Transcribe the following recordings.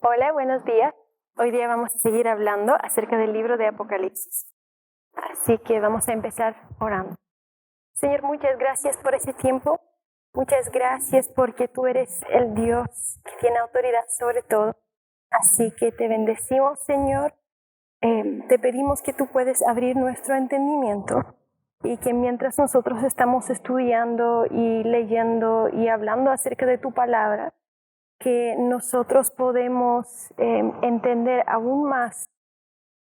Hola, buenos días. Hoy día vamos a seguir hablando acerca del libro de Apocalipsis. Así que vamos a empezar orando. Señor, muchas gracias por ese tiempo. Muchas gracias porque tú eres el Dios que tiene autoridad sobre todo. Así que te bendecimos, Señor. Te pedimos que tú puedes abrir nuestro entendimiento y que mientras nosotros estamos estudiando y leyendo y hablando acerca de tu palabra, que nosotros podemos entender aún más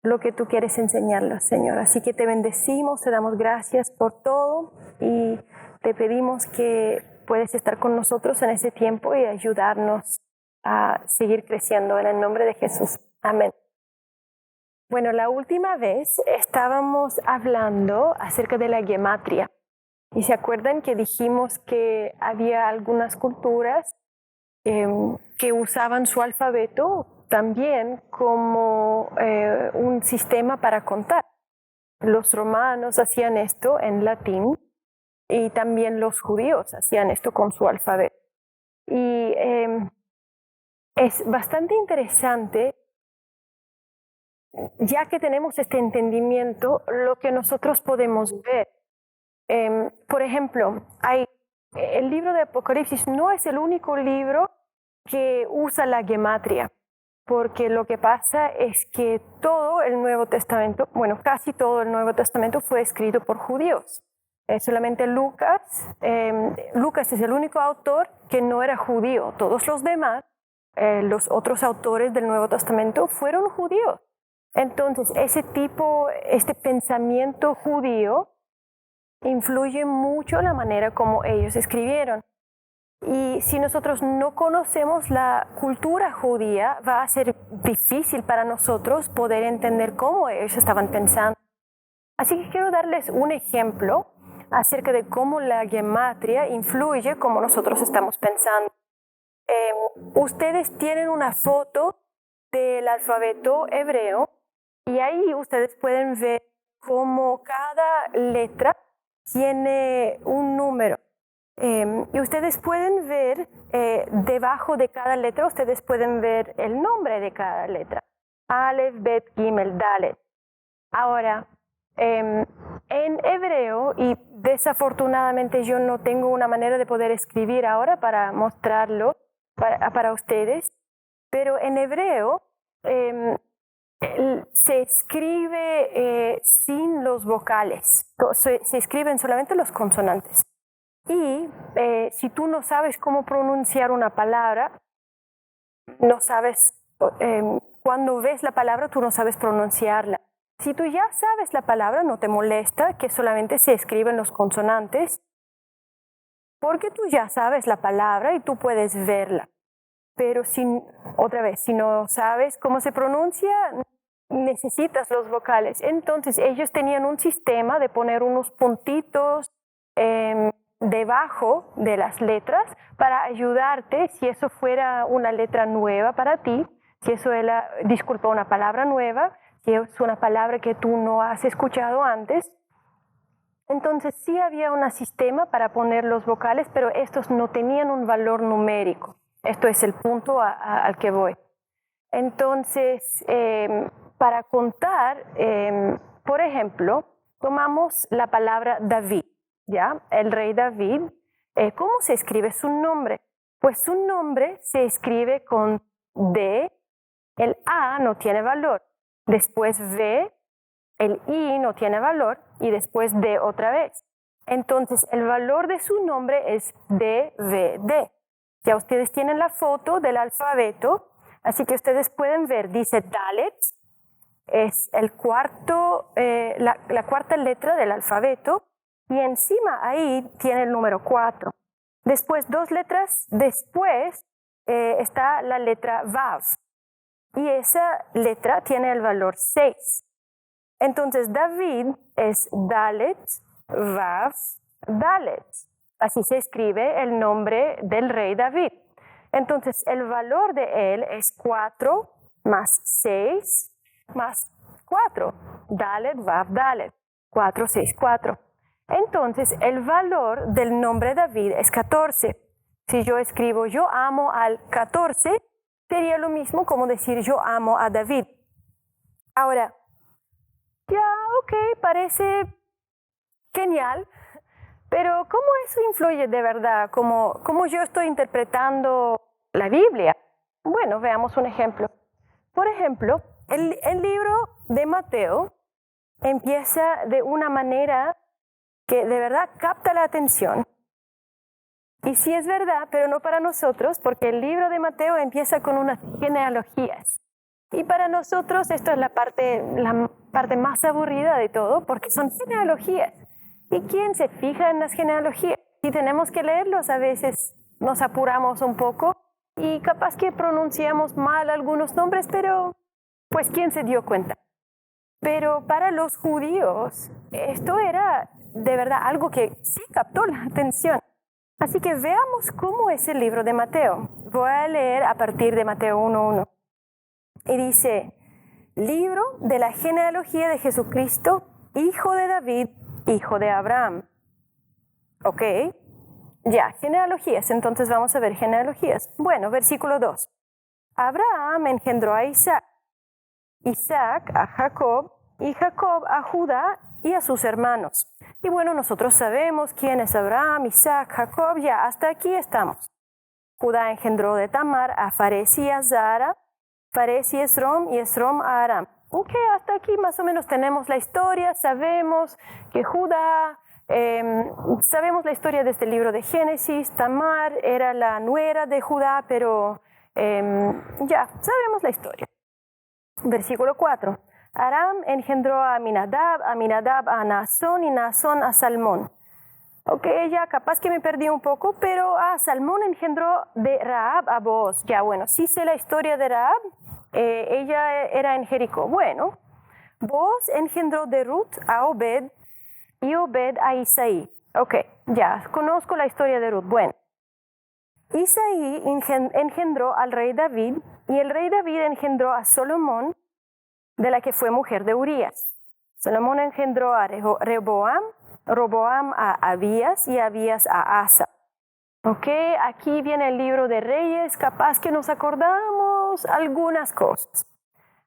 lo que tú quieres enseñarnos, Señor. Así que te bendecimos, te damos gracias por todo y te pedimos que puedes estar con nosotros en ese tiempo y ayudarnos a seguir creciendo en el nombre de Jesús. Amén. Bueno, la última vez estábamos hablando acerca de la gematria. Y se acuerdan que dijimos que había algunas culturas que usaban su alfabeto también como un sistema para contar. Los romanos hacían esto en latín y también los judíos hacían esto con su alfabeto. Y es bastante interesante, ya que tenemos este entendimiento, lo que nosotros podemos ver. Por ejemplo, el libro de Apocalipsis no es el único libro que usa la gematria, porque lo que pasa es que todo el Nuevo Testamento, bueno, casi todo el Nuevo Testamento fue escrito por judíos. Solamente Lucas es el único autor que no era judío. Todos los demás, los otros autores del Nuevo Testamento fueron judíos. Entonces, este pensamiento judío influye mucho la manera como ellos escribieron. Y si nosotros no conocemos la cultura judía, va a ser difícil para nosotros poder entender cómo ellos estaban pensando. Así que quiero darles un ejemplo acerca de cómo la gematria influye como nosotros estamos pensando. Ustedes tienen una foto del alfabeto hebreo y ahí ustedes pueden ver cómo cada letra tiene un número. Y ustedes pueden ver debajo de cada letra, ustedes pueden ver el nombre de cada letra. Aleph, Bet, Gimel, Dalet. Ahora, en hebreo, y desafortunadamente yo no tengo una manera de poder escribir ahora para mostrarlo para ustedes, pero en hebreo se escribe sin los vocales, se escriben solamente los consonantes. Y si tú no sabes cómo pronunciar una palabra, no sabes, cuando ves la palabra tú no sabes pronunciarla. Si tú ya sabes la palabra, no te molesta que solamente se escriben los consonantes, porque tú ya sabes la palabra y tú puedes verla. Pero si no sabes cómo se pronuncia, necesitas los vocales. Entonces ellos tenían un sistema de poner unos puntitos debajo de las letras para ayudarte si eso fuera una letra nueva para ti, si eso era, una palabra nueva, si es una palabra que tú no has escuchado antes. Entonces sí había un sistema para poner los vocales, pero estos no tenían un valor numérico. Esto es el punto al que voy. Entonces, para contar, por ejemplo, tomamos la palabra David, ¿ya? El rey David. ¿Cómo se escribe su nombre? Pues su nombre se escribe con D, el A no tiene valor, después V, el I no tiene valor y después D otra vez. Entonces, el valor de su nombre es DVD. Ya ustedes tienen la foto del alfabeto, así que ustedes pueden ver, dice Dalet, es la cuarta letra del alfabeto, y encima ahí tiene el número 4. Después, 2 letras después, está la letra Vav, y esa letra tiene el valor 6. Entonces, David es Dalet, Vav, Dalet. Así se escribe el nombre del rey David. Entonces, el valor de él es 4 más 6 más 4. Dalet, Vav, Dalet. 4, 6, 4. Entonces, el valor del nombre David es 14. Si yo escribo yo amo al 14, sería lo mismo como decir yo amo a David. Ahora, ya, ok, parece genial, pero ¿cómo eso influye de verdad? ¿Cómo yo estoy interpretando la Biblia? Bueno, veamos un ejemplo. Por ejemplo, el libro de Mateo empieza de una manera que de verdad capta la atención. Y sí es verdad, pero no para nosotros, porque el libro de Mateo empieza con unas genealogías. Y para nosotros esto es la parte más aburrida de todo, porque son genealogías. ¿Y quién se fija en las genealogías? Si tenemos que leerlos, a veces nos apuramos un poco y capaz que pronunciamos mal algunos nombres, pero pues ¿quién se dio cuenta? Pero para los judíos esto era de verdad algo que sí captó la atención. Así que veamos cómo es el libro de Mateo. Voy a leer a partir de Mateo 1:1. Y dice, libro de la genealogía de Jesucristo, hijo de David, hijo de Abraham. Ok, ya, genealogías. Entonces vamos a ver genealogías. Bueno, versículo 2. Abraham engendró a Isaac, Isaac a Jacob, y Jacob a Judá y a sus hermanos. Y bueno, nosotros sabemos quién es Abraham, Isaac, Jacob, ya hasta aquí estamos. Judá engendró de Tamar a Fares y a Zara, Fares y Esrom a Aram. Ok, hasta aquí más o menos tenemos la historia, sabemos que Judá, sabemos la historia de este libro de Génesis, Tamar era la nuera de Judá, pero ya, sabemos la historia. Versículo 4. Aram engendró a Aminadab a Naasón y Naasón a Salmón. Ok, ya capaz que me perdí un poco, pero Salmón engendró de Rahab a Booz. Ya bueno, sí sé la historia de Rahab, ella era en Jericó. Bueno, Booz engendró de Ruth a Obed y Obed a Isaí. Ok, ya conozco la historia de Ruth. Bueno, Isaí engendró al rey David y el rey David engendró a Salomón, de la que fue mujer de Urías. Salomón engendró a Rehoboam, Roboam a Abías y Abías a Asa. Ok, aquí viene el libro de Reyes, capaz que nos acordamos algunas cosas.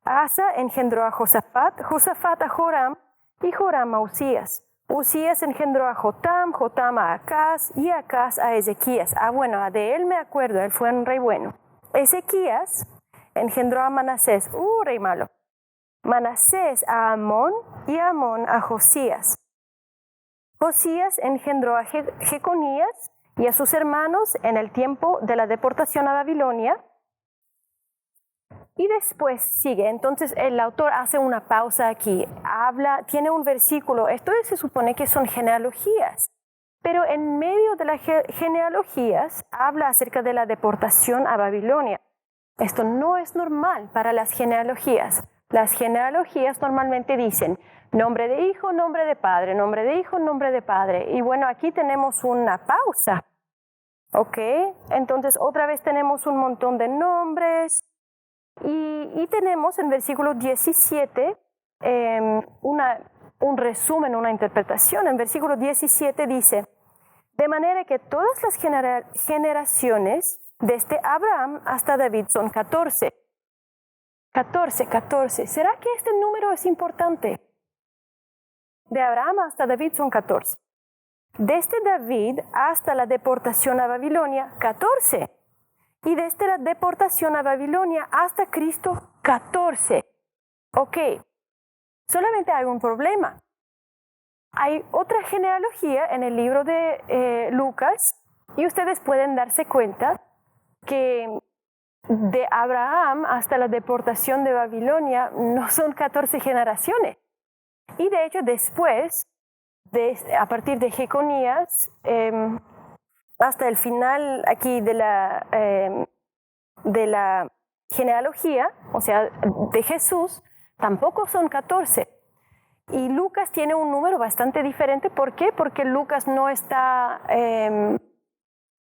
Asa engendró a Josafat, Josafat a Joram y Joram a Usías. Usías engendró a Jotam, Jotam a Acaz y Acaz a Ezequías. Bueno, de él me acuerdo, él fue un rey bueno. Ezequías engendró a Manasés, rey malo. Manasés a Amón y Amón a Josías. Josías engendró a Jeconías y a sus hermanos en el tiempo de la deportación a Babilonia. Y después sigue, entonces el autor hace una pausa aquí, tiene un versículo, esto se supone que son genealogías, pero en medio de las genealogías habla acerca de la deportación a Babilonia. Esto no es normal para las genealogías. Las genealogías normalmente dicen nombre de hijo, nombre de padre, nombre de hijo, nombre de padre. Y bueno, aquí tenemos una pausa. ¿Ok? Entonces otra vez tenemos un montón de nombres. Y tenemos en versículo 17 un resumen, una interpretación. En versículo 17 dice, de manera que todas las generaciones desde Abraham hasta David son 14. 14. ¿Será que este número es importante? De Abraham hasta David son 14. Desde David hasta la deportación a Babilonia, 14. Y desde la deportación a Babilonia hasta Cristo, 14. Ok, solamente hay un problema. Hay otra genealogía en el libro de Lucas y ustedes pueden darse cuenta que de Abraham hasta la deportación de Babilonia no son 14 generaciones. Y de hecho después, a partir de Jeconías, hasta el final aquí de la genealogía, o sea, de Jesús, tampoco son 14. Y Lucas tiene un número bastante diferente. ¿Por qué? Porque Lucas no está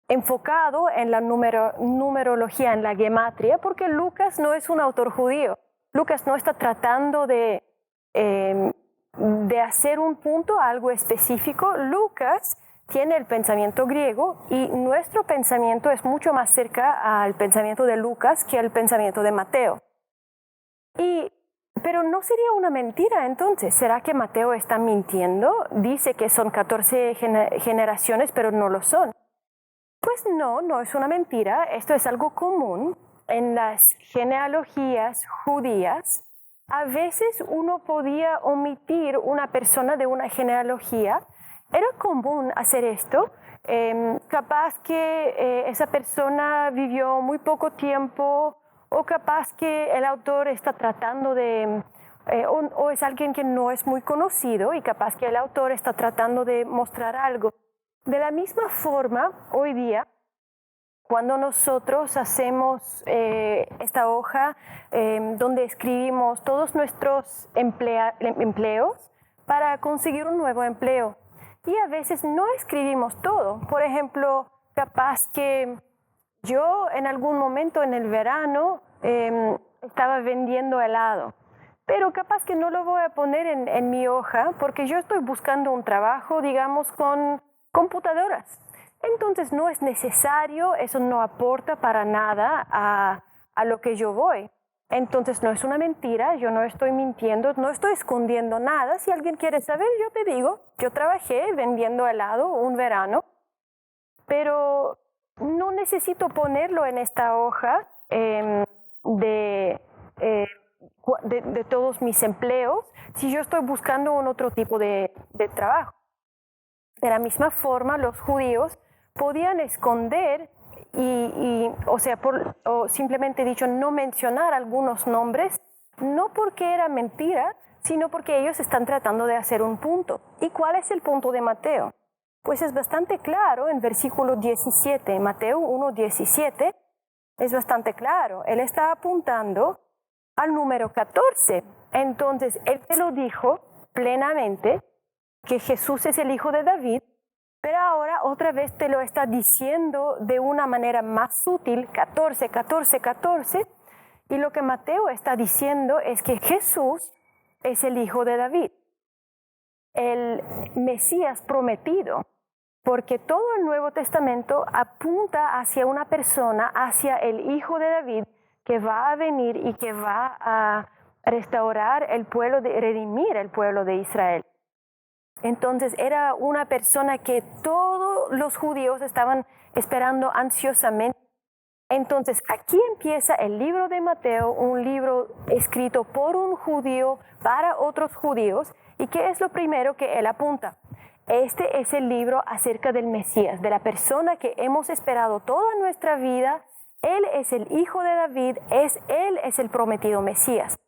enfocado en la numerología, en la gematria, porque Lucas no es un autor judío. Lucas no está tratando de de hacer un punto, algo específico. Lucas tiene el pensamiento griego y nuestro pensamiento es mucho más cerca al pensamiento de Lucas que al pensamiento de Mateo. Pero no sería una mentira entonces. ¿Será que Mateo está mintiendo? Dice que son 14 generaciones, pero no lo son. Pues no es una mentira. Esto es algo común en las genealogías judías. A veces uno podía omitir una persona de una genealogía. Era común hacer esto. Capaz que esa persona vivió muy poco tiempo, o capaz que el autor está tratando de, o es alguien que no es muy conocido y capaz que el autor está tratando de mostrar algo. De la misma forma, hoy día, cuando nosotros hacemos esta hoja donde escribimos todos nuestros empleos para conseguir un nuevo empleo, y a veces no escribimos todo. Por ejemplo, capaz que yo en algún momento en el verano estaba vendiendo helado, pero capaz que no lo voy a poner en mi hoja porque yo estoy buscando un trabajo, digamos, con computadoras. Entonces no es necesario, eso no aporta para nada a lo que yo voy. Entonces no es una mentira, yo no estoy mintiendo, no estoy escondiendo nada. Si alguien quiere saber, yo te digo, yo trabajé vendiendo helado un verano, pero no necesito ponerlo en esta hoja de todos mis empleos si yo estoy buscando un otro tipo de trabajo. De la misma forma, los judíos podían esconder o simplemente dicho, no mencionar algunos nombres, no porque era mentira, sino porque ellos están tratando de hacer un punto. ¿Y cuál es el punto de Mateo? Pues es bastante claro en versículo 17, Mateo 1:17, es bastante claro. Él está apuntando al número 14. Entonces, él te lo dijo plenamente, que Jesús es el hijo de David, pero ahora otra vez te lo está diciendo de una manera más sutil, 14, 14, 14, y lo que Mateo está diciendo es que Jesús es el hijo de David, el Mesías prometido, porque todo el Nuevo Testamento apunta hacia una persona, hacia el hijo de David, que va a venir y que va a restaurar el pueblo, redimir el pueblo de Israel. Entonces era una persona que todos los judíos estaban esperando ansiosamente. Entonces aquí empieza el libro de Mateo, un libro escrito por un judío para otros judíos. ¿Y qué es lo primero que él apunta? Este es el libro acerca del Mesías, de la persona que hemos esperado toda nuestra vida. Él es el hijo de David, él es el prometido Mesías.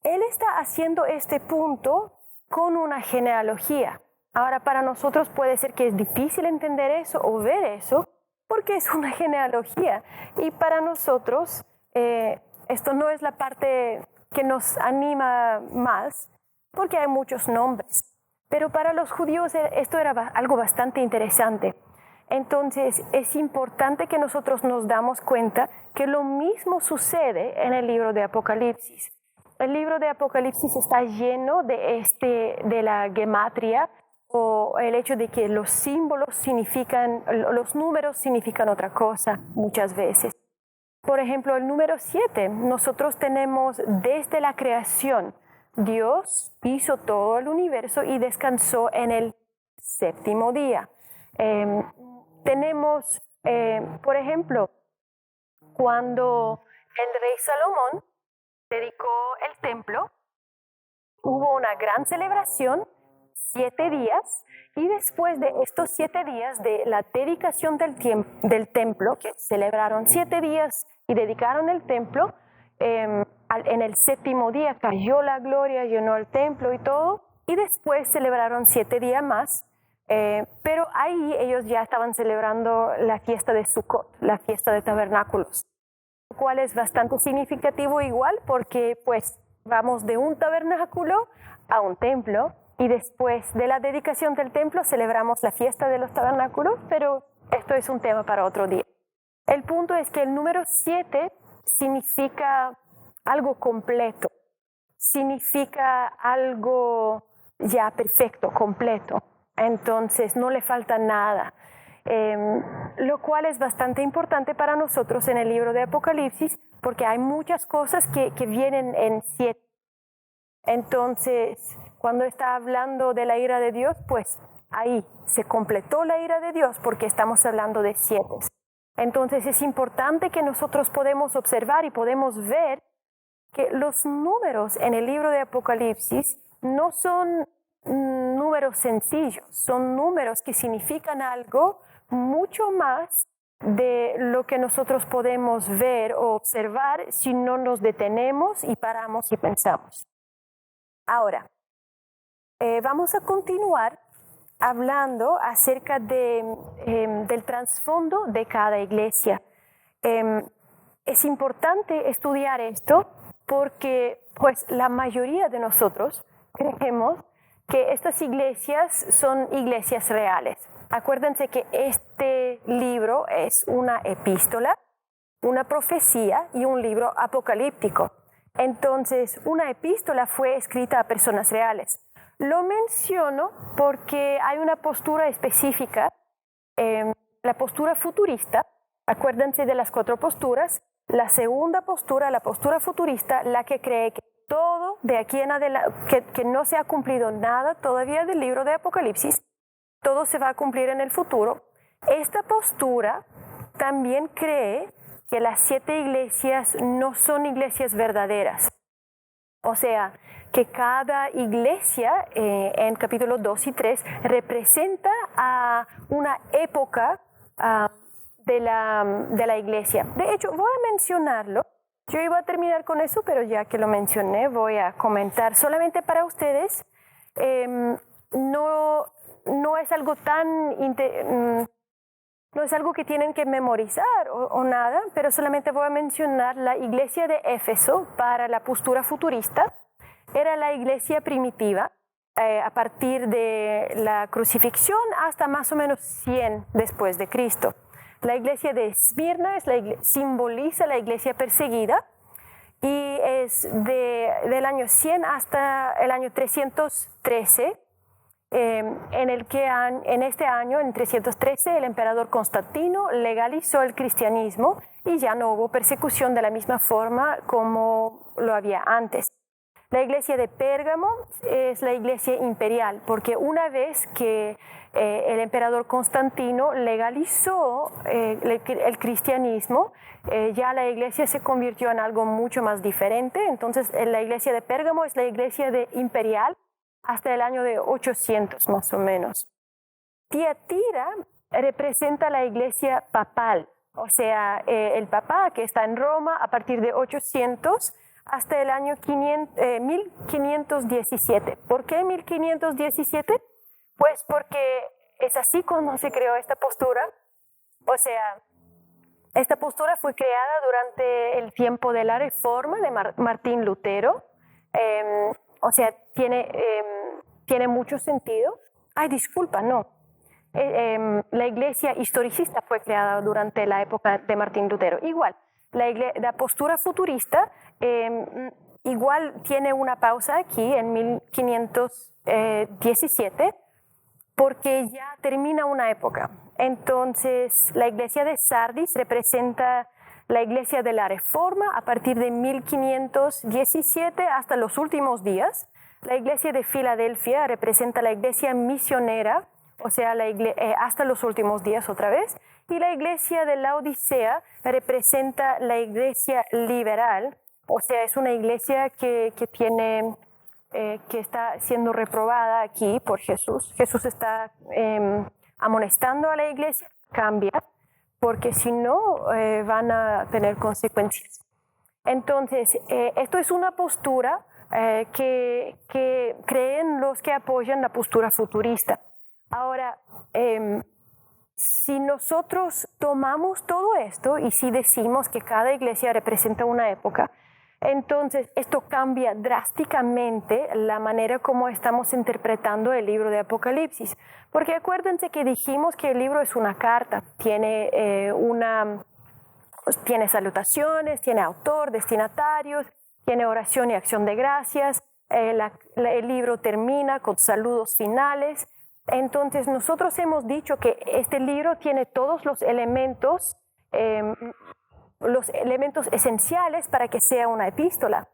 Él está haciendo este punto con una genealogía. Ahora, para nosotros puede ser que es difícil entender eso o ver eso, porque es una genealogía. Y para nosotros, esto no es la parte que nos anima más, porque hay muchos nombres. Pero para los judíos esto era algo bastante interesante. Entonces, es importante que nosotros nos damos cuenta que lo mismo sucede en el libro de Apocalipsis. El libro de Apocalipsis está lleno de la gematria, o el hecho de que los símbolos significan, los números significan otra cosa muchas veces. Por ejemplo, el número 7, nosotros tenemos desde la creación, Dios hizo todo el universo y descansó en el séptimo día. Tenemos, por ejemplo, cuando el rey Salomón dedicó el templo, hubo una gran celebración, 7 días, y después de estos 7 días de la dedicación del templo, que celebraron 7 días y dedicaron el templo, en el séptimo día cayó la gloria, llenó el templo y todo, y después celebraron 7 días más, pero ahí ellos ya estaban celebrando la fiesta de Sukkot, la fiesta de tabernáculos, lo cual es bastante significativo igual porque pues vamos de un tabernáculo a un templo y después de la dedicación del templo celebramos la fiesta de los tabernáculos, pero esto es un tema para otro día. El punto es que el número 7 significa algo completo, significa algo ya perfecto, completo. Entonces no le falta nada. Lo cual es bastante importante para nosotros en el libro de Apocalipsis, porque hay muchas cosas que vienen en 7. Entonces, cuando está hablando de la ira de Dios, pues ahí se completó la ira de Dios porque estamos hablando de 7. Entonces es importante que nosotros podemos observar y podemos ver que los números en el libro de Apocalipsis no son números sencillos, son números que significan algo mucho más de lo que nosotros podemos ver o observar si no nos detenemos y paramos y pensamos. Ahora, vamos a continuar hablando acerca del trasfondo de cada iglesia. Es importante estudiar esto porque pues, la mayoría de nosotros creemos que estas iglesias son iglesias reales. Acuérdense que este libro es una epístola, una profecía y un libro apocalíptico. Entonces, una epístola fue escrita a personas reales. Lo menciono porque hay una postura específica, la postura futurista. Acuérdense de las 4 posturas. La segunda postura, la postura futurista, la que cree que todo de aquí en adelante, que no se ha cumplido nada todavía del libro de Apocalipsis, todo se va a cumplir en el futuro. Esta postura también cree que las 7 iglesias no son iglesias verdaderas. O sea, que cada iglesia en capítulo 2 y 3 representa a una época de la iglesia. De hecho, voy a mencionarlo. Yo iba a terminar con eso, pero ya que lo mencioné, voy a comentar solamente para ustedes. No es algo no es algo que tienen que memorizar o nada, pero solamente voy a mencionar la iglesia de Éfeso para la postura futurista. Era la iglesia primitiva a partir de la crucifixión hasta más o menos 100 después de Cristo. La iglesia de Esmirna simboliza la iglesia perseguida y es del año 100 hasta el año 313. En este año, en 313, el emperador Constantino legalizó el cristianismo y ya no hubo persecución de la misma forma como lo había antes. La iglesia de Pérgamo es la iglesia imperial, porque una vez que el emperador Constantino legalizó el cristianismo, ya la iglesia se convirtió en algo mucho más diferente. Entonces, la iglesia de Pérgamo es la iglesia imperial hasta el año de 800 más o menos. Tiatira representa la iglesia papal, o sea, el papá que está en Roma a partir de 800 hasta el año 1517. ¿Por qué 1517? Pues porque es así como se creó esta postura. O sea, esta postura fue creada durante el tiempo de la Reforma de Martín Lutero. O sea, tiene mucho sentido. Ay, disculpa, no. La iglesia historicista fue creada durante la época de Martín Lutero. Igual, la postura futurista igual tiene una pausa aquí en 1517 porque ya termina una época. Entonces, la iglesia de Sardis representa la iglesia de la Reforma a partir de 1517 hasta los últimos días. La iglesia de Filadelfia representa la iglesia misionera, o sea, hasta los últimos días otra vez. Y la iglesia de Laodicea representa la iglesia liberal, o sea, es una iglesia que está siendo reprobada aquí por Jesús. Jesús está amonestando a la iglesia, cambia, porque si no van a tener consecuencias. Entonces, esto es una postura que creen los que apoyan la postura futurista. Ahora, si nosotros tomamos todo esto y si decimos que cada iglesia representa una época, entonces esto cambia drásticamente la manera como estamos interpretando el libro de Apocalipsis. Porque acuérdense que dijimos que el libro es una carta, tiene salutaciones, tiene autor, destinatarios, tiene oración y acción de gracias, el libro termina con saludos finales. Entonces nosotros hemos dicho que este libro tiene todos los elementos esenciales para que sea una epístola.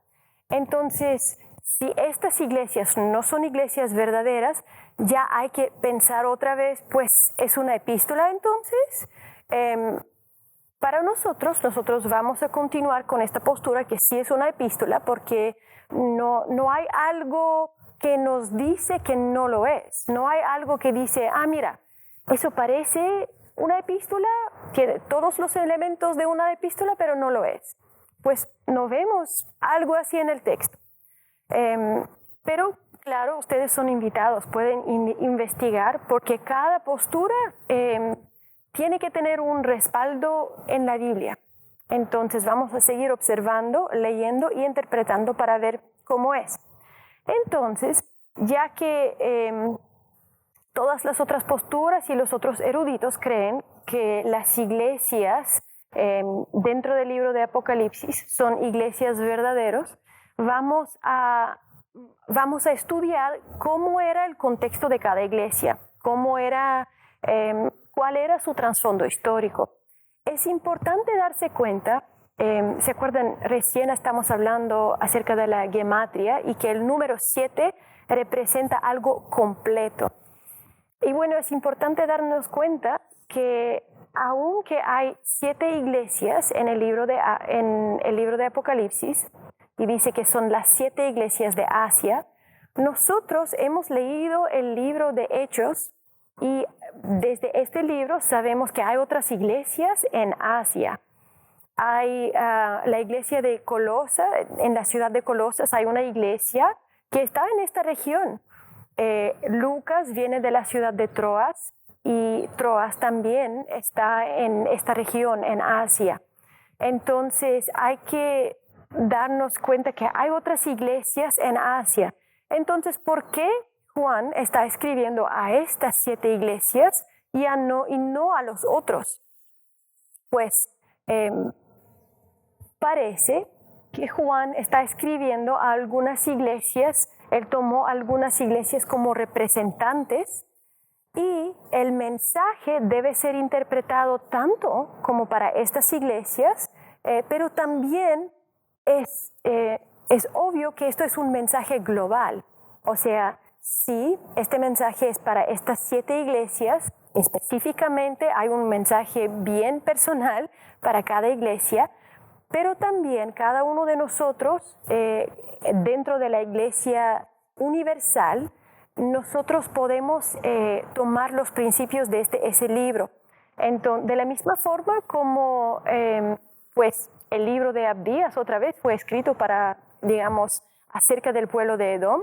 Entonces, si estas iglesias no son iglesias verdaderas, ya hay que pensar otra vez, pues, ¿es una epístola entonces? Para nosotros vamos a continuar con esta postura que sí es una epístola porque no hay algo que nos dice que no lo es. No hay algo que dice, mira, eso parece una epístola, tiene todos los elementos de una epístola, pero no lo es. Pues no vemos algo así en el texto. Pero claro, ustedes son invitados, pueden investigar porque cada postura tiene que tener un respaldo en la Biblia. Entonces vamos a seguir observando, leyendo y interpretando para ver cómo es. Entonces, ya que todas las otras posturas y los otros eruditos creen que las iglesias dentro del libro de Apocalipsis son iglesias verdaderos, vamos a estudiar cómo era el contexto de cada iglesia, cuál era su trasfondo histórico. Es importante darse cuenta, ¿se acuerdan? Recién estamos hablando acerca de la gematria y que el número 7 representa algo completo. Y bueno, es importante darnos cuenta que aunque hay 7 iglesias en el libro de Apocalipsis, y dice que son las 7 iglesias de Asia, nosotros hemos leído el libro de Hechos y desde este libro sabemos que hay otras iglesias en Asia. Hay la iglesia de Colosa, en la ciudad de Colosas hay una iglesia que está en esta región. Lucas viene de la ciudad de Troas y Troas también está en esta región, en Asia. Entonces hay que darnos cuenta que hay otras iglesias en Asia. Entonces, ¿por qué Juan está escribiendo a estas 7 iglesias y no a los otros? Pues parece que Juan está escribiendo a algunas iglesias, él tomó algunas iglesias como representantes y el mensaje debe ser interpretado tanto como para estas iglesias, pero también es obvio que esto es un mensaje global. O sea, sí, este mensaje es para estas 7 iglesias, específicamente hay un mensaje bien personal para cada iglesia, pero también cada uno de nosotros, dentro de la iglesia universal, nosotros podemos tomar los principios de ese libro. Entonces, de la misma forma como pues el libro de Abdías otra vez fue escrito para, digamos, acerca del pueblo de Edom,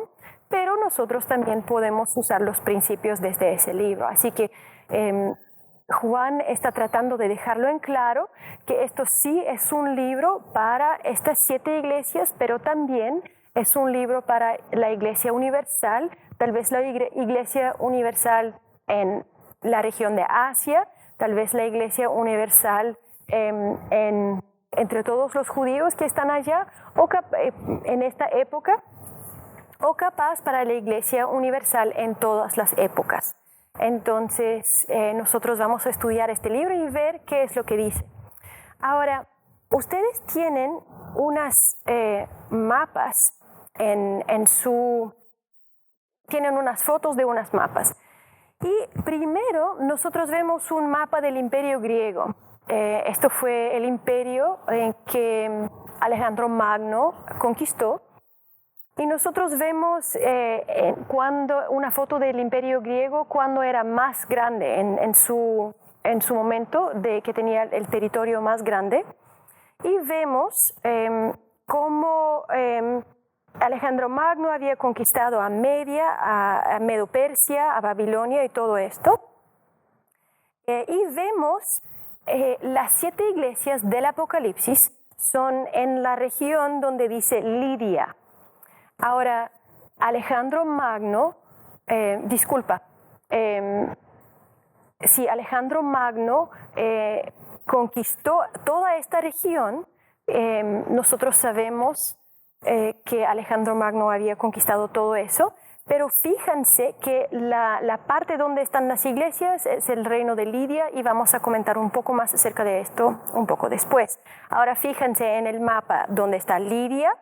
pero nosotros también podemos usar los principios desde ese libro. Así que Juan está tratando de dejarlo en claro que esto sí es un libro para estas 7 iglesias, pero también es un libro para la iglesia universal, tal vez la iglesia universal en la región de Asia, tal vez la iglesia universal entre todos los judíos que están allá en esta época, o capaz para la iglesia universal en todas las épocas. Entonces, nosotros vamos a estudiar este libro y ver qué es lo que dice. Ahora, ustedes tienen unas mapas tienen unas fotos de unas mapas. Y primero nosotros vemos un mapa del Imperio griego. Esto fue el imperio que Alejandro Magno conquistó. Y nosotros vemos una foto del Imperio griego cuando era más grande, en su momento de que tenía el territorio más grande. Y vemos cómo Alejandro Magno había conquistado a Media, a Medo-Persia, a Babilonia y todo esto. Y vemos las 7 iglesias del Apocalipsis son en la región donde dice Lidia. Ahora, Alejandro Magno, Alejandro Magno conquistó toda esta región, nosotros sabemos que Alejandro Magno había conquistado todo eso. Pero fíjense que la parte donde están las iglesias es el reino de Lidia y vamos a comentar un poco más acerca de esto un poco después. Ahora fíjense en el mapa donde está Lidia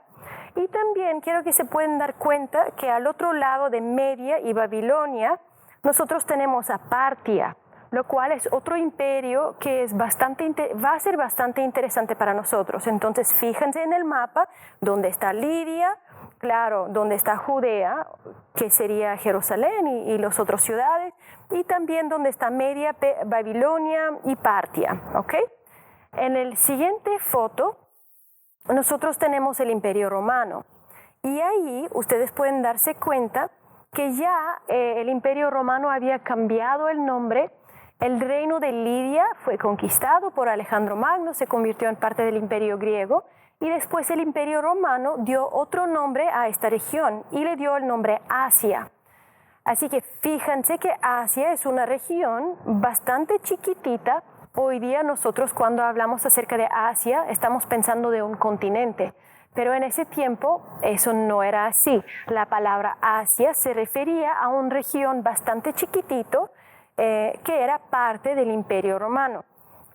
y también quiero que se puedan dar cuenta que al otro lado de Media y Babilonia nosotros tenemos a Partia, lo cual es otro imperio que es va a ser bastante interesante para nosotros. Entonces fíjense en el mapa donde está Lidia, claro, donde está Judea, que sería Jerusalén y las otras ciudades, y también donde está Media, Babilonia y Partia, ¿ok? En el siguiente foto, nosotros tenemos el Imperio Romano, y ahí ustedes pueden darse cuenta que ya el Imperio Romano había cambiado el nombre. El reino de Lidia fue conquistado por Alejandro Magno, se convirtió en parte del Imperio griego, y después el Imperio Romano dio otro nombre a esta región y le dio el nombre Asia. Así que fíjense que Asia es una región bastante chiquitita. Hoy día nosotros cuando hablamos acerca de Asia estamos pensando de un continente, pero en ese tiempo eso no era así. La palabra Asia se refería a una región bastante chiquitito que era parte del Imperio Romano.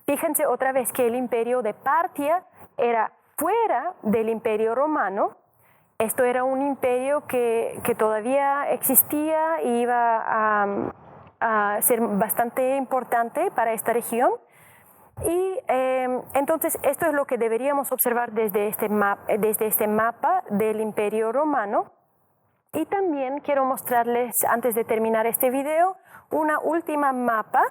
Fíjense otra vez que el Imperio de Partia era fuera del Imperio Romano. Esto era un imperio que todavía existía y iba a ser bastante importante para esta región. Y entonces esto es lo que deberíamos observar desde este mapa del Imperio Romano. Y también quiero mostrarles, antes de terminar este video, una última mapa,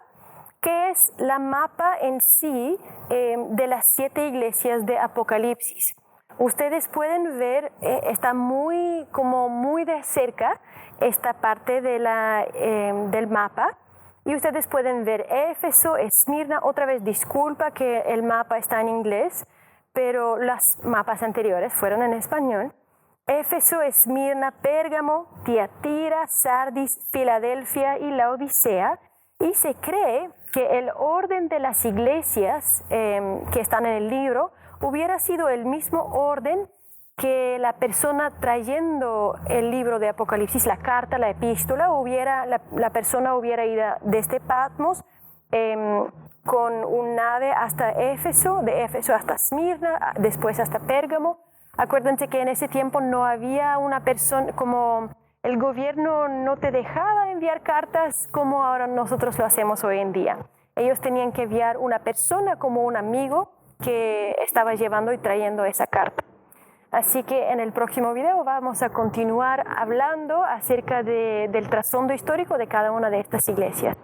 que es la mapa en sí de las 7 iglesias de Apocalipsis. Ustedes pueden ver, está muy de cerca esta parte del mapa, y ustedes pueden ver Éfeso, Esmirna. Otra vez disculpa que el mapa está en inglés, pero los mapas anteriores fueron en español. Éfeso, Esmirna, Pérgamo, Tiatira, Sardis, Filadelfia y Laodicea. Y se cree que el orden de las iglesias que están en el libro hubiera sido el mismo orden que la persona trayendo el libro de Apocalipsis, la carta, la epístola, la persona hubiera ido desde Patmos con un nave hasta Éfeso, de Éfeso hasta Esmirna, después hasta Pérgamo. Acuérdense que en ese tiempo no había una persona, como el gobierno no te dejaba enviar cartas como ahora nosotros lo hacemos hoy en día. Ellos tenían que enviar una persona como un amigo que estaba llevando y trayendo esa carta. Así que en el próximo video vamos a continuar hablando acerca del trasfondo histórico de cada una de estas iglesias.